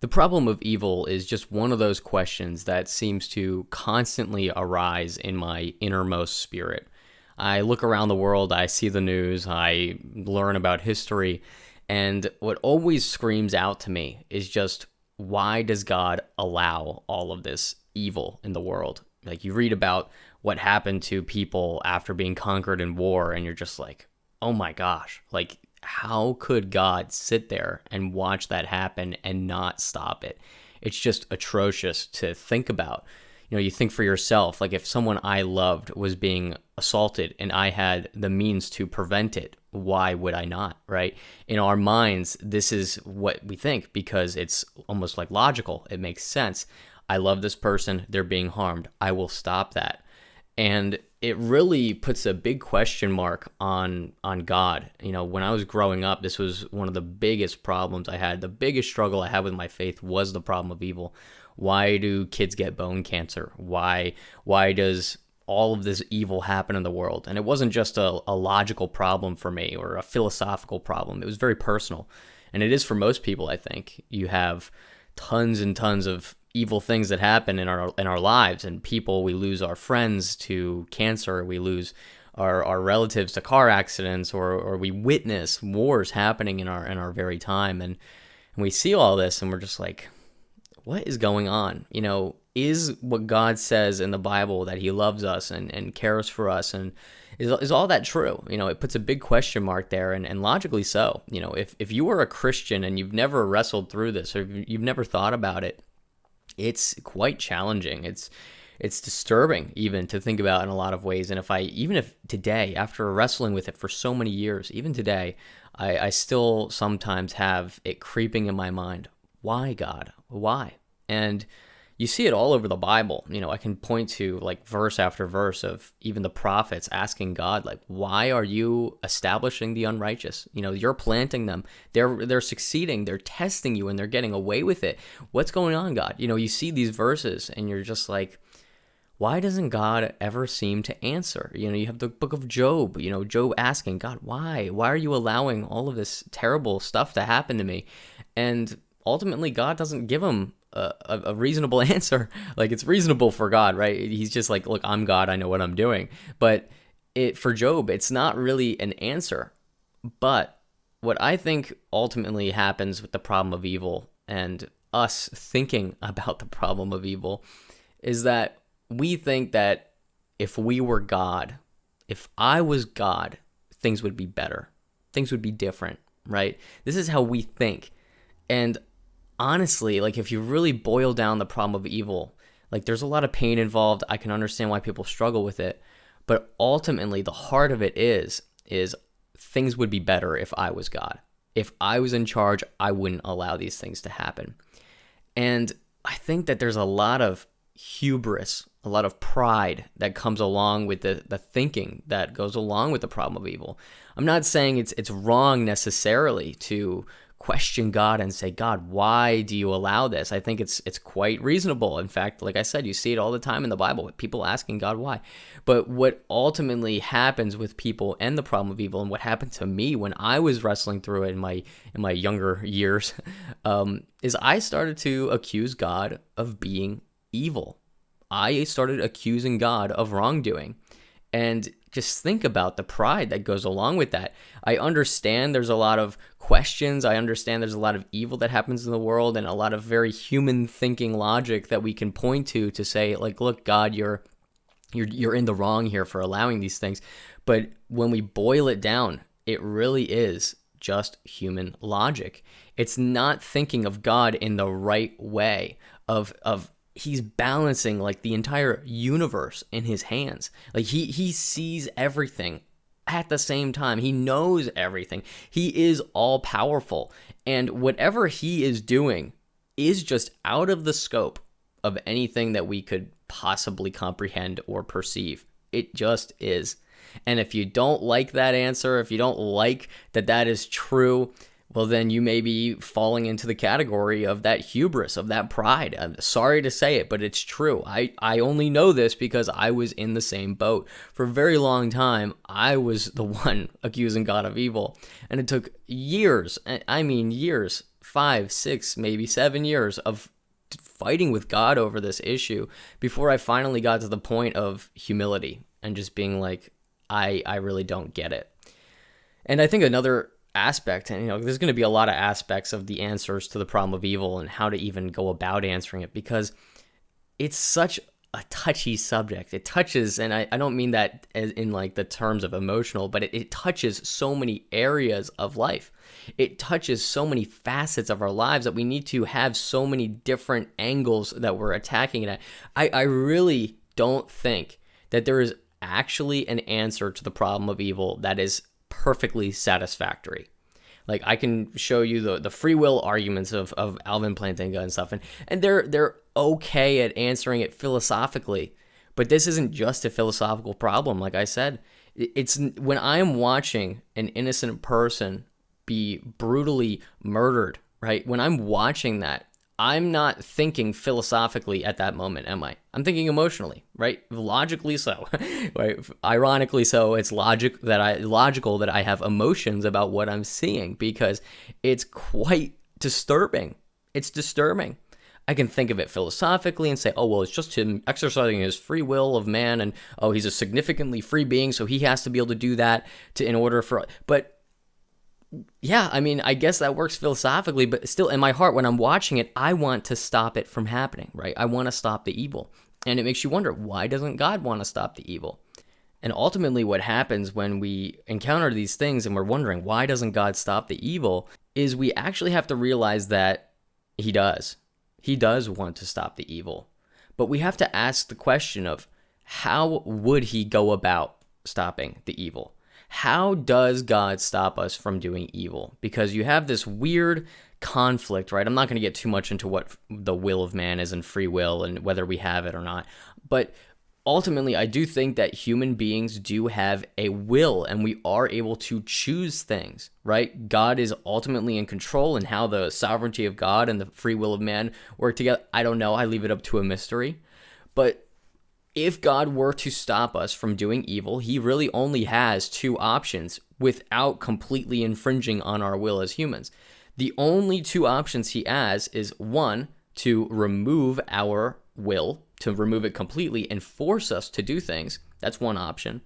The problem of evil is just one of those questions that seems to constantly arise in my innermost spirit. I look around the world, I see the news, I learn about history, and what always screams out to me is just, why does God allow all of this evil in the world? Like, you read about what happened to people after being conquered in war, and you're just like, oh my gosh, like, how could God sit there and watch that happen and not stop it? It's just atrocious to think about. You think for yourself, like, if someone I loved was being assaulted and I had the means to prevent it, why would I not, right? In our minds, this is what we think because it's almost like logical. It makes sense. I love this person. They're being harmed. I will stop that. And it really puts a big question mark on God. When I was growing up, this was one of the biggest problems I had. The biggest struggle I had with my faith was the problem of evil. Why do kids get bone cancer? Why does all of this evil happen in the world? And it wasn't just a logical problem for me or a philosophical problem. It was very personal. And it is for most people, I think. You have tons and tons of evil things that happen in our lives, and we lose our friends to cancer, we lose our relatives to car accidents, or we witness wars happening in our very time, and we see all this and we're just like, what is going on? Is what God says in the Bible, that he loves us and cares for us, and is all that true? It puts a big question mark there, and logically so. If you are a Christian and you've never wrestled through this, or you've never thought about it, it's quite challenging. It's disturbing even to think about in a lot of ways. And even if today, after wrestling with it for so many years, even today, I still sometimes have it creeping in my mind. Why, God? Why? And you see it all over the Bible. I can point to like verse after verse of even the prophets asking God, like, why are you establishing the unrighteous? You're planting them. They're succeeding. They're testing you and they're getting away with it. What's going on, God? You see these verses and you're just like, why doesn't God ever seem to answer? You have the book of Job, Job asking God, why? Why are you allowing all of this terrible stuff to happen to me? And ultimately, God doesn't give him a reasonable answer. Like, it's reasonable for God, right? He's just like, look, I'm God, I know what I'm doing. But for Job, it's not really an answer. But what I think ultimately happens with the problem of evil and us thinking about the problem of evil is that we think that if we were God, if I was God, things would be better. Things would be different, right? This is how we think. And honestly, like, if you really boil down the problem of evil, like, there's a lot of pain involved. I can understand why people struggle with it, but ultimately the heart of it is things would be better if I was God. If I was in charge, I wouldn't allow these things to happen. And I think that there's a lot of hubris, a lot of pride that comes along with the thinking that goes along with the problem of evil. I'm not saying it's wrong necessarily to question God and say, God, why do you allow this? I think it's quite reasonable. In fact, like I said, you see it all the time in the Bible with people asking God why. But what ultimately happens with people and the problem of evil, and what happened to me when I was wrestling through it in my younger years, is I started to accuse God of being evil. I started accusing God of wrongdoing. And just think about the pride that goes along with that. I understand there's a lot of questions. I understand there's a lot of evil that happens in the world and a lot of very human thinking logic that we can point to say, like, look, God, you're in the wrong here for allowing these things. But when we boil it down, it really is just human logic. It's not thinking of God in the right way of he's balancing like the entire universe in his hands. Like he sees everything at the same time. He knows everything. He is all powerful. And whatever he is doing is just out of the scope of anything that we could possibly comprehend or perceive. It just is. And if you don't like that answer, if you don't like that is true, well, then you may be falling into the category of that hubris, of that pride. I'm sorry to say it, but it's true. I only know this because I was in the same boat. For a very long time, I was the one accusing God of evil. And it took years, I mean years, 5, 6, maybe 7 years of fighting with God over this issue before I finally got to the point of humility and just being like, I really don't get it. And I think another aspect, and there's going to be a lot of aspects of the answers to the problem of evil and how to even go about answering it, because it's such a touchy subject. It touches, and I don't mean that as in like the terms of emotional, but it touches so many areas of life. It touches so many facets of our lives that we need to have so many different angles that we're attacking it at. I really don't think that there is actually an answer to the problem of evil that is perfectly satisfactory. Like, I can show you the free will arguments of Alvin Plantinga and stuff, and they're okay at answering it philosophically, but this isn't just a philosophical problem. Like I said, it's when I'm watching an innocent person be brutally murdered, right? When I'm watching that, I'm not thinking philosophically at that moment, am I? I'm thinking emotionally, right? Logically so, right? Ironically so, it's logical that I have emotions about what I'm seeing, because it's quite disturbing. It's disturbing. I can think of it philosophically and say, oh, well, it's just him exercising his free will of man, and oh, he's a significantly free being, so he has to be able to do that in order for, but yeah, I mean, I guess that works philosophically, but still in my heart, when I'm watching it, I want to stop it from happening, right? I want to stop the evil. And it makes you wonder, why doesn't God want to stop the evil? And ultimately what happens when we encounter these things and we're wondering, why doesn't God stop the evil, is we actually have to realize that he does. He does want to stop the evil. But we have to ask the question of, how would he go about stopping the evil? How does God stop us from doing evil? Because you have this weird conflict, right? I'm not going to get too much into what the will of man is and free will and whether we have it or not. But ultimately, I do think that human beings do have a will, and we are able to choose things, right? God is ultimately in control, and how the sovereignty of God and the free will of man work together, I don't know. I leave it up to a mystery. But if God were to stop us from doing evil, he really only has two options without completely infringing on our will as humans. The only two options he has is, one, to remove our will, to remove it completely and force us to do things. That's one option.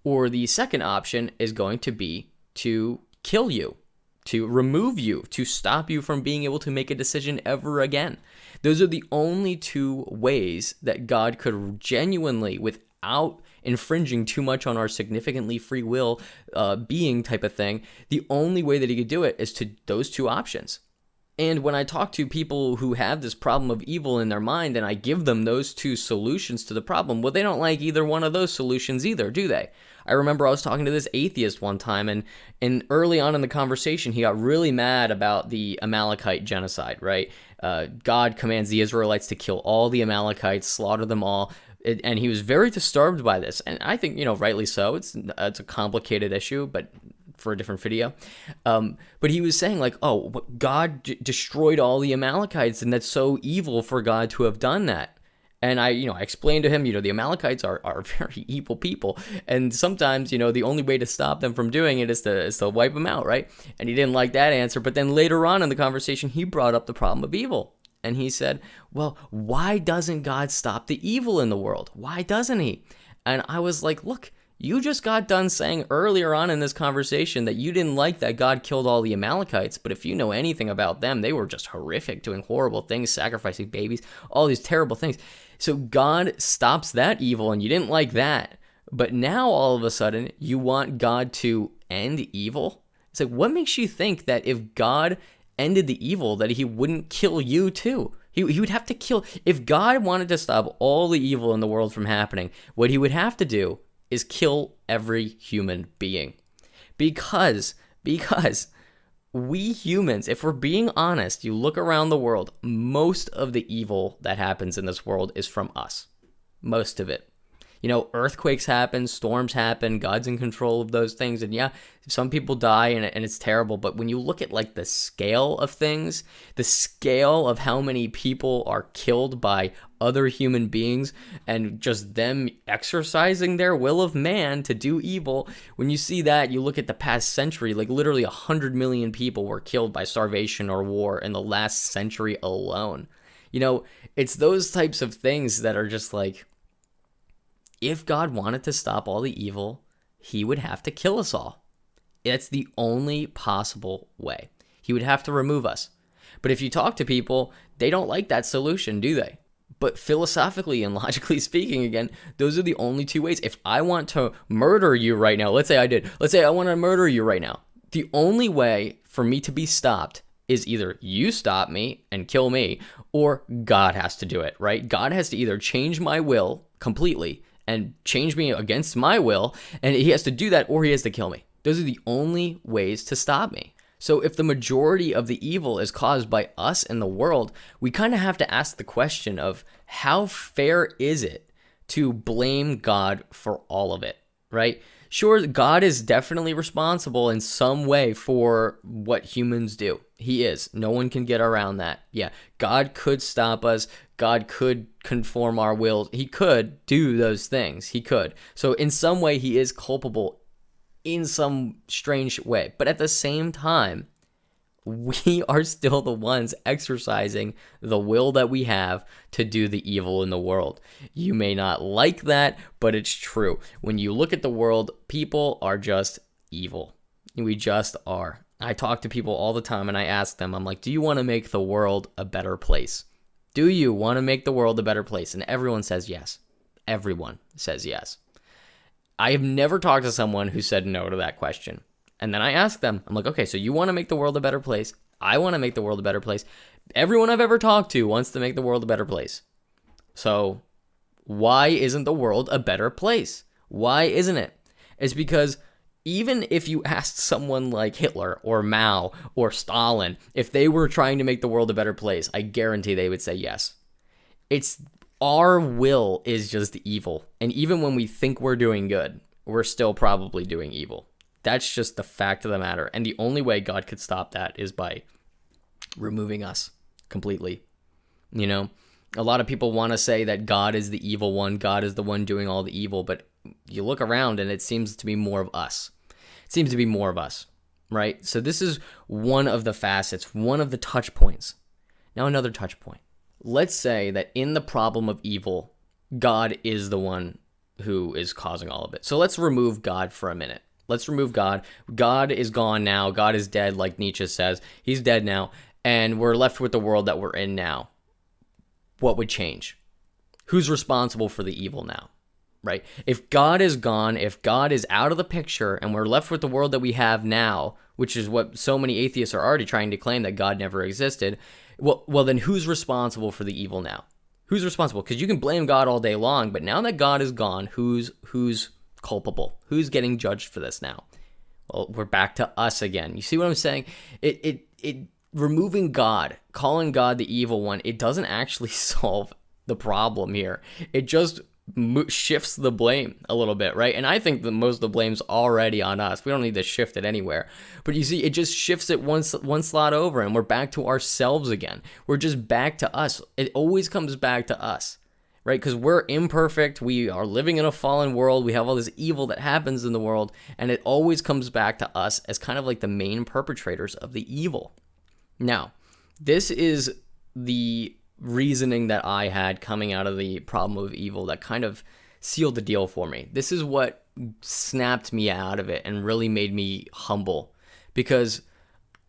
Or the second option is going to be to kill you, to remove you, to stop you from being able to make a decision ever again. Those are the only two ways that God could genuinely, without infringing too much on our significantly free will being type of thing, the only way that he could do it is to those two options. And when I talk to people who have this problem of evil in their mind and I give them those two solutions to the problem, well, they don't like either one of those solutions either, do they? I remember I was talking to this atheist one time, and early on in the conversation, he got really mad about the Amalekite genocide, right? God commands the Israelites to kill all the Amalekites, slaughter them all, and he was very disturbed by this. And I think, rightly so. It's a complicated issue, but for a different video. But he was saying like, oh, God destroyed all the Amalekites, and that's so evil for God to have done that. And I explained to him, the Amalekites are very evil people. And sometimes, the only way to stop them from doing it is to wipe them out, right? And he didn't like that answer. But then later on in the conversation, he brought up the problem of evil. And he said, well, why doesn't God stop the evil in the world? Why doesn't he? And I was like, look, you just got done saying earlier on in this conversation that you didn't like that God killed all the Amalekites, but if you know anything about them, they were just horrific, doing horrible things, sacrificing babies, all these terrible things. So God stops that evil, and you didn't like that. But now all of a sudden, you want God to end evil? It's like, what makes you think that if God ended the evil, that he wouldn't kill you too? He would have to kill. If God wanted to stop all the evil in the world from happening, what he would have to do is kill every human being. Because we humans, if we're being honest, you look around the world, most of the evil that happens in this world is from us. Most of it. Earthquakes happen, storms happen, God's in control of those things. And yeah, some people die and it's terrible. But when you look at like the scale of things, the scale of how many people are killed by other human beings and just them exercising their will of man to do evil, when you see that, you look at the past century, like literally 100 million people were killed by starvation or war in the last century alone. It's those types of things that are just like, if God wanted to stop all the evil, he would have to kill us all. It's the only possible way. He would have to remove us. But if you talk to people, they don't like that solution, do they? But philosophically and logically speaking, again, those are the only two ways. If I want to murder you right now, let's say I want to murder you right now. The only way for me to be stopped is either you stop me and kill me, or God has to do it, right? God has to either change my will completely and change me against my will, and he has to do that, or he has to kill me. Those are the only ways to stop me. So if the majority of the evil is caused by us in the world, we kind of have to ask the question of how fair is it to blame God for all of it, right? Sure, God is definitely responsible in some way for what humans do. He is. No one can get around that. Yeah, God could stop us. God could conform our will. He could do those things. He could. So in some way, he is culpable in some strange way. But at the same time, we are still the ones exercising the will that we have to do the evil in the world. You may not like that, but it's true. When you look at the world, people are just evil. We just are. I talk to people all the time and I ask them, I'm like, do you want to make the world a better place? Do you want to make the world a better place? And everyone says yes. Everyone says yes. I have never talked to someone who said no to that question. And then I ask them, I'm like, okay, so you want to make the world a better place? I want to make the world a better place. Everyone I've ever talked to wants to make the world a better place. So why isn't the world a better place? Why isn't it? It's because even if you asked someone like Hitler or Mao or Stalin, if they were trying to make the world a better place, I guarantee they would say yes. It's our will is just evil. And even when we think we're doing good, we're still probably doing evil. That's just the fact of the matter. And the only way God could stop that is by removing us completely. A lot of people want to say that God is the evil one. God is the one doing all the evil. But you look around and it seems to be more of us. It seems to be more of us, right? So this is one of the facets, one of the touch points. Now another touch point. Let's say that in the problem of evil, God is the one who is causing all of it. So let's remove God for a minute. Let's remove God. God is gone now. God is dead, like Nietzsche says. He's dead now. And we're left with the world that we're in now. What would change? Who's responsible for the evil now? Right? If God is gone, if God is out of the picture, and we're left with the world that we have now, which is what so many atheists are already trying to claim, that God never existed, well then who's responsible for the evil now? Who's responsible? Because you can blame God all day long, but now that God is gone, who's culpable? Who's getting judged for this now? Well, we're back to us again. You see what I'm saying? It removing God, calling God the evil one, it doesn't actually solve the problem here. It just shifts the blame a little bit, right? And I think that most of the blame's already on us. We don't need to shift it anywhere. But you see, it just shifts it one slot over, and we're back to ourselves again. We're just back to us. It always comes back to us, right? Because we're imperfect. We are living in a fallen world. We have all this evil that happens in the world, and it always comes back to us as kind of like the main perpetrators of the evil. Now, this is the reasoning that I had coming out of the problem of evil that kind of sealed the deal for me. This is what snapped me out of it and really made me humble, because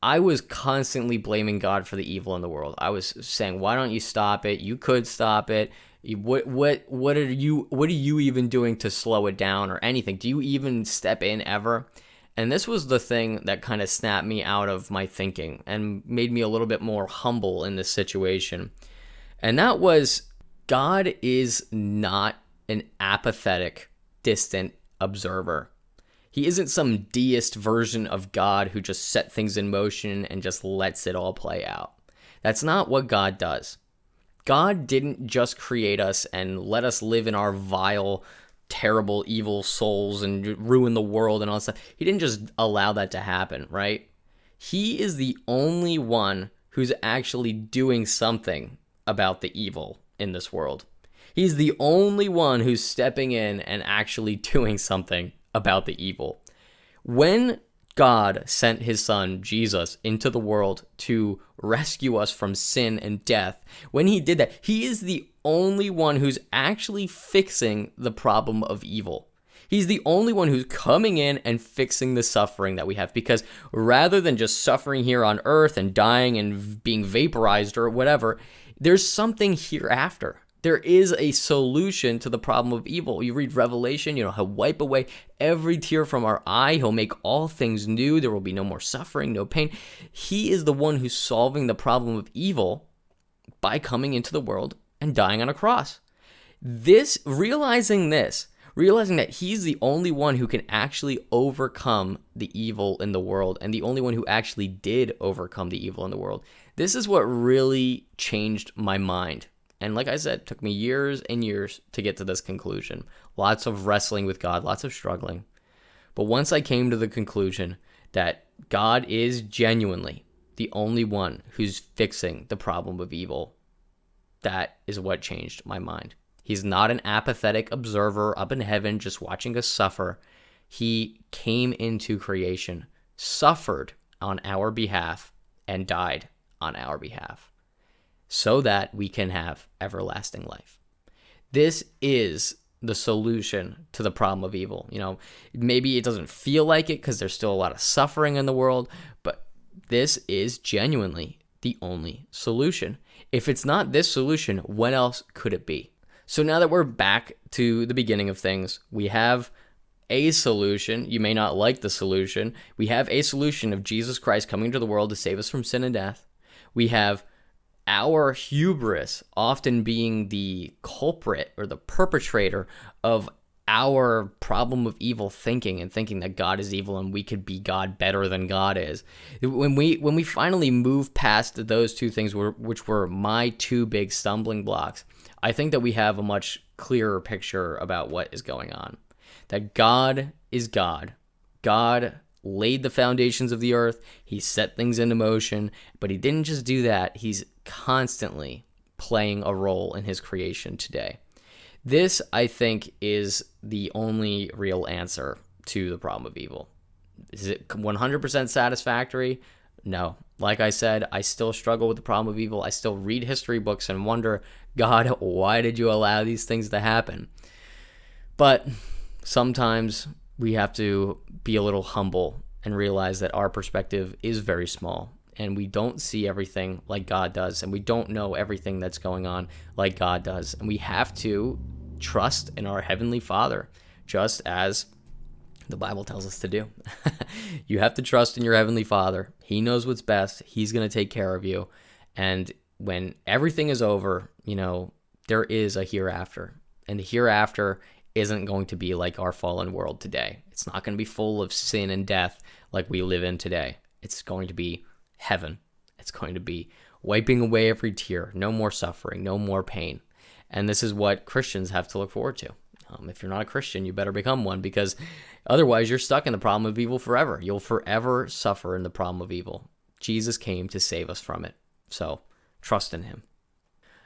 I was constantly blaming God for the evil in the world. I was saying, why don't you stop it? You could stop it. What are you even doing to slow it down or anything? Do you even step in ever? And this was the thing that kind of snapped me out of my thinking and made me a little bit more humble in this situation. And that was, God is not an apathetic, distant observer. He isn't some deist version of God who just set things in motion and just lets it all play out. That's not what God does. God didn't just create us and let us live in our vile, terrible, evil souls and ruin the world and all that stuff. He didn't just allow that to happen, right? He is the only one who's actually doing something about the evil in this world. He's the only one who's stepping in and actually doing something about the evil. When God sent his son, Jesus, into the world to rescue us from sin and death, when he did that, he is the only one who's actually fixing the problem of evil. He's the only one who's coming in and fixing the suffering that we have, because rather than just suffering here on earth and dying and being vaporized or whatever, there's something hereafter. There is a solution to the problem of evil. You read Revelation, he'll wipe away every tear from our eye. He'll make all things new. There will be no more suffering, no pain. He is the one who's solving the problem of evil by coming into the world and dying on a cross. Realizing that he's the only one who can actually overcome the evil in the world, and the only one who actually did overcome the evil in the world. This is what really changed my mind. And like I said, it took me years and years to get to this conclusion. Lots of wrestling with God, lots of struggling. But once I came to the conclusion that God is genuinely the only one who's fixing the problem of evil, that is what changed my mind. He's not an apathetic observer up in heaven just watching us suffer. He came into creation, suffered on our behalf, and died on our behalf so that we can have everlasting life. This is the solution to the problem of evil. Maybe it doesn't feel like it because there's still a lot of suffering in the world, but this is genuinely the only solution. If it's not this solution, what else could it be? So now that we're back to the beginning of things, we have a solution. You may not like the solution. We have a solution of Jesus Christ coming to the world to save us from sin and death. We have our hubris often being the culprit or the perpetrator of our problem of evil thinking, and thinking that God is evil and we could be God better than God is. When we finally move past those two things, which were my two big stumbling blocks, I think that we have a much clearer picture about what is going on. That God is God. God laid the foundations of the earth. He set things into motion, but he didn't just do that. He's constantly playing a role in his creation today. This, I think, is the only real answer to the problem of evil. Is it 100% satisfactory? No. Like I said, I still struggle with the problem of evil. I still read history books and wonder, God, why did you allow these things to happen? But sometimes we have to be a little humble and realize that our perspective is very small, and we don't see everything like God does, and we don't know everything that's going on like God does. And we have to trust in our Heavenly Father, just as the Bible tells us to do. You have to trust in your Heavenly Father. He knows what's best. He's going to take care of you. And when everything is over, there is a hereafter. And the hereafter isn't going to be like our fallen world today. It's not going to be full of sin and death like we live in today. It's going to be heaven. It's going to be wiping away every tear, no more suffering, no more pain. And this is what Christians have to look forward to. If you're not a Christian, you better become one, because otherwise you're stuck in the problem of evil forever. You'll forever suffer in the problem of evil. Jesus came to save us from it. So trust in him.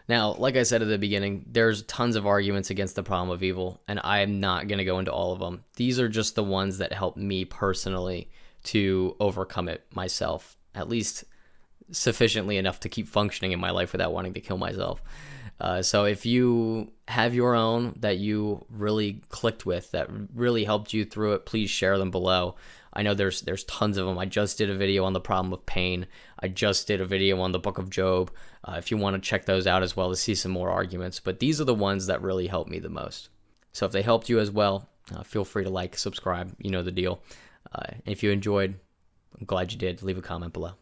Now, like I said at the beginning, there's tons of arguments against the problem of evil, and I am not going to go into all of them. These are just the ones that help me personally to overcome it myself, at least sufficiently enough to keep functioning in my life without wanting to kill myself. So if you have your own that you really clicked with, that really helped you through it, please share them below. I know there's tons of them. I just did a video on the problem of pain. I just did a video on the book of Job. If you want to check those out as well to see some more arguments. But these are the ones that really helped me the most. So if they helped you as well, feel free to like, subscribe. You know the deal. If you enjoyed, I'm glad you did. Leave a comment below.